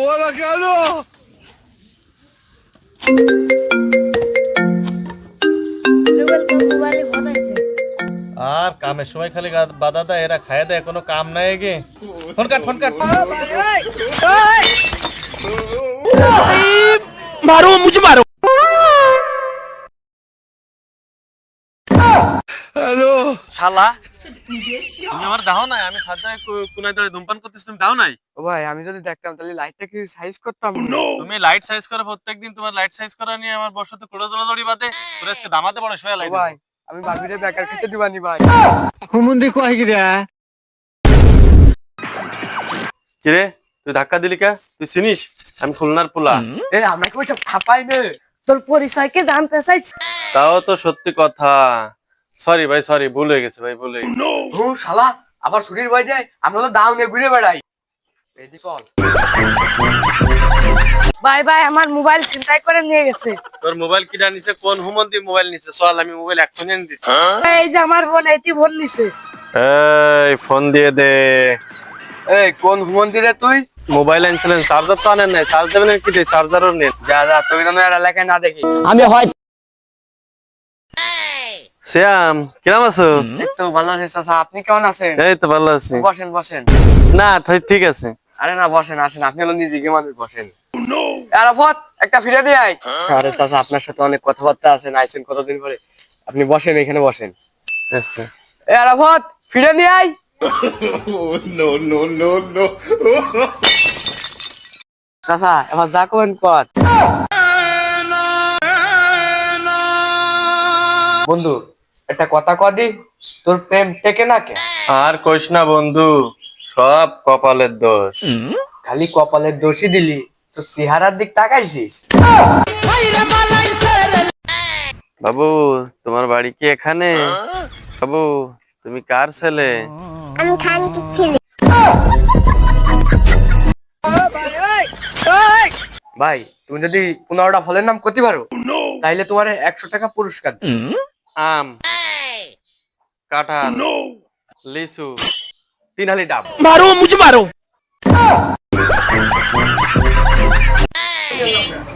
ওরা কেন? আর কামের সময় খালি বাধা দেয়, এরা খায় দেয়, কোনো কাম নাই গে। Phone cut, phone cut. मारो मुझे मारो। হ্যালো শালা তুমি আমার দাও নাই, আমি সাথে কোনায় ধরে ধূমপান করতেছ, তুমি দাও নাই। ও ভাই আমি যদি দেখতাম তাহলে লাইটটা কি সাইজ করতাম না। তুমি লাইট সাইজ করে প্রত্যেকদিন, তোমার লাইট সাইজ করা নিয়ে আমার বর্ষাতে কোড়া জড়াজড়ি বাদে তোর আজকে দামাতে পড়ে শোয়া ও লাই ভাই আমি ভাবিরে বেকার খেতে দিবানি ভাই। হুমুন্দি কয় গিরা কি রে, তুই ধাক্কা দিলি কে? তুই চিনিস আমি খুলনার পোলা? এ আমাকে ওইসব থাপাই নে। তোর পরিচয়কে জানতে চাইছি। তাও তো সত্যি কথা। সরি ভাই, সরি, ভুল হয়ে গেছে ভাই, ভুল হয়ে গেছে। ও শালা আবার শরীর ভয় দেয়, আমরা তো দাও নিয়ে ঘুরে বেড়াই। এদিকে চল। ভাই ভাই আমার মোবাইল ছিনতাই করে নিয়ে গেছে। তোর মোবাইল কিটা নিছে? কোন হুমন্দি মোবাইল নিছে? চল আমি মোবাইল এক্ষুনি এনে দিচ্ছি। এই যে আমার বোন এইটি বোন নিছে। এই ফোন দিয়ে দে। এই কোন মন্দিরে তুই? মোবাইল আনছিলেন, চার্জার তো আনেন নাই। চার্জ দেবেন কি? চার্জারও নেন। যা যা তুই যেন আর এলাকায় না দেখি। আমি হয় শ্যাম, কিরম আছো? একটু ভালো আছে চাচা, আপনি কেমন আছেন? এই তো ভালো আছি। বসেন বসেন। না ঠিক আছে। আরে না বসেন, আসেন, আপনি হলো নিজেকে মানুষ, বসেন। আরাফত একটা ফিরে দিয়ে আয়। আরে চাচা আপনার সাথে অনেক কথাবার্তা আছে, আইছেন কতদিন পরে, আপনি বসেন, এখানে বসেন। আচ্ছা। এ আরাফত ফিরে নিয়ে আয়। চাচা এবার যা করেন কর। বন্ধু একটা কথা কদি, তোর প্রেম টেকে না কে? আর কইস না বন্ধু, সব কপালের দোষ। খালি কপালের দোষই দিলি, তো চেহারার দিক তাকাইছিস? বাবু তোমার বাড়ি কি এখানে? বাবু তুমি কার ছেলে? আমি খান কি ছেলে। ভাই তুমি যদি 15টা ফলের নাম করতে পারো তাইলে তোমার 100 টাকা পুরস্কার দেব। আম, কাঁঠাল, লিচু, 3 হালি ডাব। मारो मुझे मारो।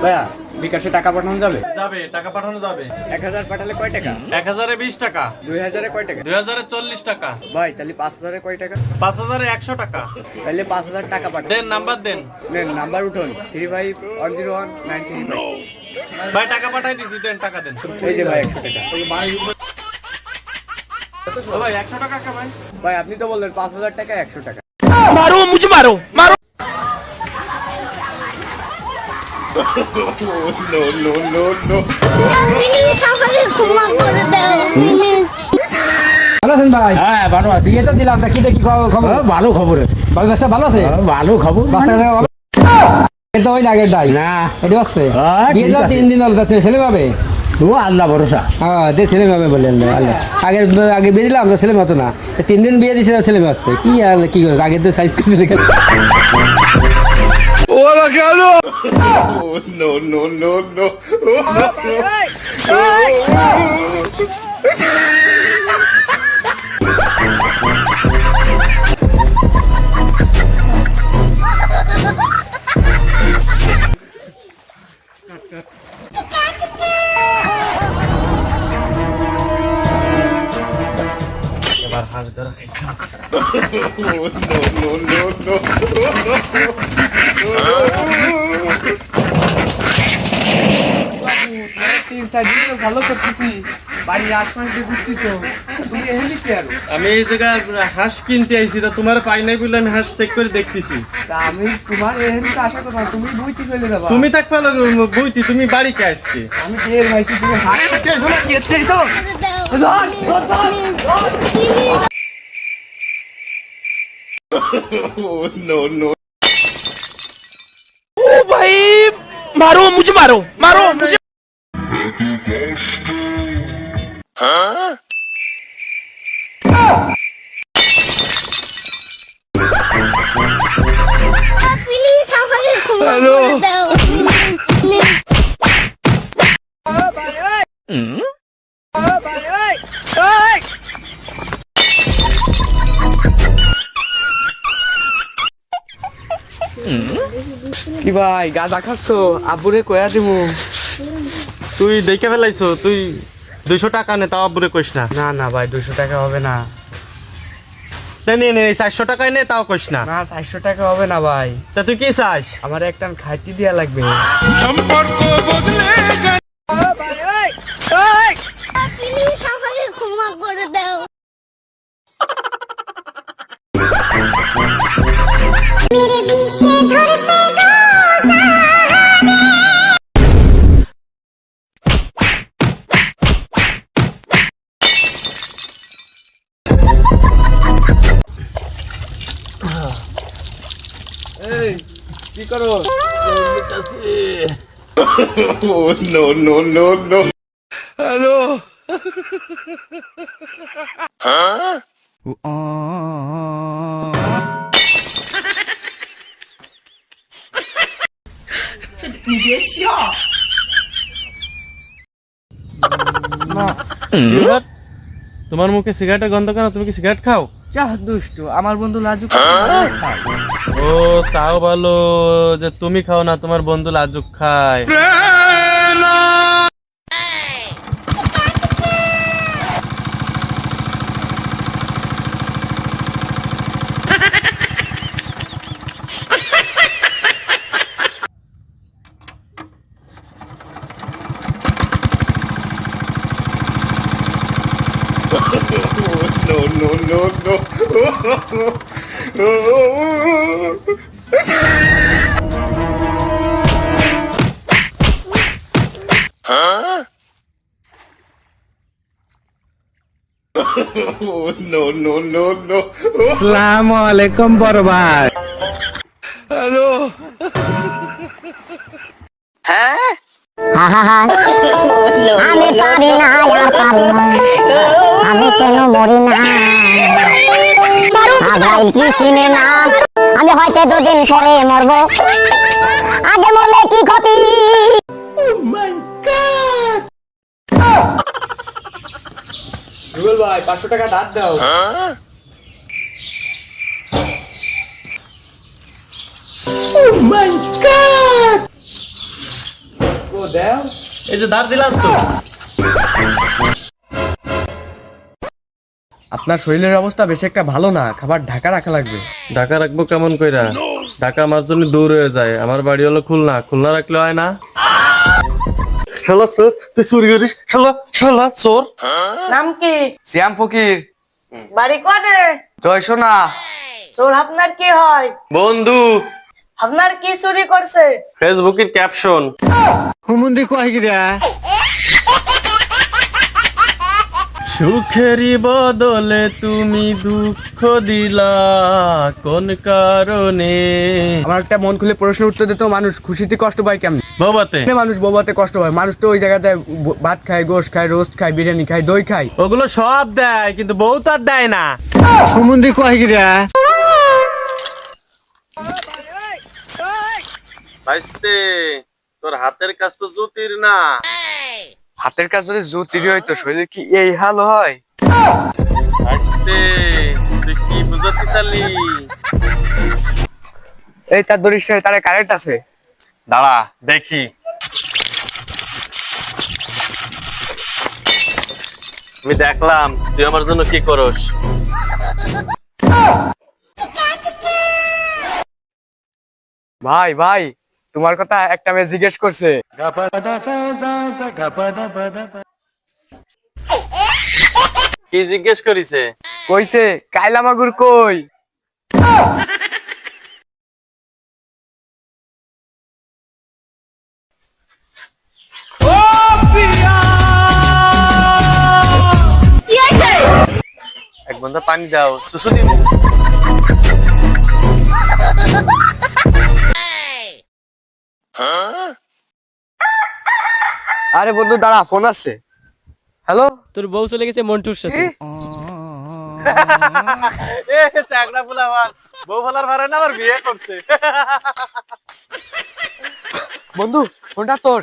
ভাইয়া বিকাশে টাকা পাঠানো যাবে? যাবে, টাকা পাঠানো যাবে। 1000 পাঠালে কয় টাকা? 1000-এ 20 টাকা। 2000-এ কয় টাকা? 2000-এ 40 টাকা। ভাই তাহলে 5000-এ কয় টাকা? 5000-এ 100 টাকা। তাহলে 5000 টাকা পাঠান। দেন, নাম্বার দেন। নেন নাম্বার উঠুন 35101935। ভাই টাকা পাঠাই দিছি, দেন টাকা দেন। এই যে ভাই 100 টাকা। ও ভাই 100 টাকা কে ভাই? ভাই আপনি তো বললেন 5000 টাকা 100 টাকা। मारो मुझे मारो मारो। প্লিজ আমাকে ক্ষমা করে দাও প্লিজ। ভালো আছেন ভাই? হ্যাঁ ভালো আছি। বিয়ে তো দিলাম, তা কি দেখি খবর? ভালো খবর আছে। ভালো ব্যবসা ভালো আছে? ভালো খবর। এটা ওই আগের ডাই না, এটা হচ্ছে বিয়ে তো 3 দিন হলো, ছেলে পাবে? ও আল্লাহ ভরসা। হ্যাঁ দে, ছেলে পাবে বললেন আল্লাহ। আগে বিয়ে দিলাম তো ছেলে মতো না, 3 দিন বিয়ে দিছে ছেলে আসছে। কি আর কি করে, আগে তো সাইজ করে রেখে। ওরা কেন? এবার হাঁস ধরা। ভালো করতেছি, বাড়ির আশপাশ দিয়ে ঘুরতেছো, তুমি এখানে কি আরো? আমি এই জায়গায় হাঁস কিনতে আইছি, তা তোমার পাই নাই বলে আমি হাঁস চেক করে দেখতেছি। তা আমি তোমার এখানে তো আশা কথা, তুমি বইতে চলে যাবা। তুমি থাক পালো বইতি, তুমি বাড়ি কে আসছি? আমি টের ভাইছি তুমি হাত করতে এসো না, কেটে এসো। ধর ধর ধর। ओ भाई मारो मुझे मारो मारो मुझे। প্লিজ আমাকে ক্ষমা করে দাও প্লিজ। কি ভাই গাঁজা খাচ্ছো? আব্বুরে কয়া দিমু। তুই দেখে ফেলাইছো, তুই 200 টাকা নে, তাও আব্বুরে কইস না। না না ভাই 200 টাকা হবে না। নে 400 টাকায় নে, তাও কইস না। না 400 টাকা হবে না ভাই। তা তুই কি চাস? আমার একটা খাইতে দিয়া লাগবে। প্লিজ আমাকে ক্ষমা করে দাও। मेरे पीछे धड़के কি করো? তোমার মুখে সিগারেটের গন্ধ কেন? তুমি কি সিগারেট খাও? চাহ দুষ্ট, আমার বন্ধু লাজুক। ও তাও ভালো যে তুমি খাও না, তোমার বন্ধু লাজুক খায়। আসসালামুয়ালাইকুম বড় ভাই। আমি পারি না আর পারি না, আমি কেন মরি না, আজরাইল কি চিনে না, আমি হয়তো দুদিন পরে মরব, আগে মরলে কি ক্ষতি। রুবেল ভাই 500 টাকা দাঁত দাও। ও দাও। এই যে ধার দিলাম তো। আপনার শরীরের অবস্থা বেশি একটা ভালো না, খাবার ঢাকা রাখা লাগবে। ঢাকা রাখবো কেমন কইরা? ঢাকা আমার জন্য দূর হয়ে যায়, আমার বাড়ি হলো খুলনা, খুলনা রাখলে হয় না? শালা চোর, তুই চুরি করিস, শালা চোর। নাম কি? শ্যাম ফকির। বাড়ি কোনে? জয় সোনা। চোর আপনার কি হয়? বন্ধু। আপনার কি চুরি করছে? ফেসবুকের ক্যাপশন। সুখেরই বদলে তুমি দুঃখ দিলা কোন কারণে? আমার একটা মন খুলে প্রশ্ন উত্তর দিত, মানুষ খুশিতে কষ্ট পায় কেমন? বাবাতে মানুষ বউবাতে কষ্ট পায়, মানুষ তো ওই জায়গাতে ভাত খায়, গোশ খায়, রোস্ট খায়, বিরিয়ানি খায়, দই খায়। ওগুলো সব দেয়, কিন্তু বউ তো আর দেয় না। ভাইস্তে, তোর হাতের কাজ তো জুতির না। হাতের কাজ যদি জুতির হইতো শরীরে কি এই হাল হয়? ভাইস্তে, তুই কি বুঝতে চালি? এই তার দরিষ্ঠ তার কারেন্ট আছে। দাঁড়া দেখি। আমি দেখলাম তুই আমার জন্য কি করস। ভাই ভাই তোমার কথা একটা মেয়ে জিজ্ঞেস করছে। কি জিজ্ঞেস করিছে? কইছে কাইলা মাগুর কই? কি হয়েছে? এক বন্ধা পানি দাও, সুসু দিব। আরে বন্ধু দাঁড়া, ফোন আসছে। হ্যালো, তোর বউ চলে গেছে মন্টুর সাথে। এ চাকরা ফুলা আমার বউ ফলার ভারে না, আমার বিয়ে করছে। বন্ধু ফোনটা তোর।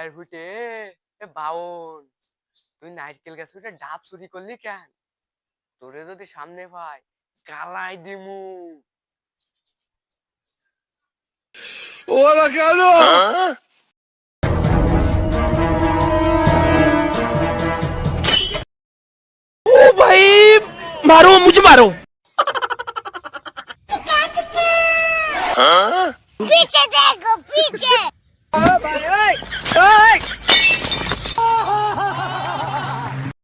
গায়ের হুটে এ বাউন, তুই নারকেল গাছ উঠে ডাব চুরি করলি কেন? তোরে যদি সামনে পাই কালাই দিমু। ओ भाई मारो मुझे मारो। पीछे देखो पीछे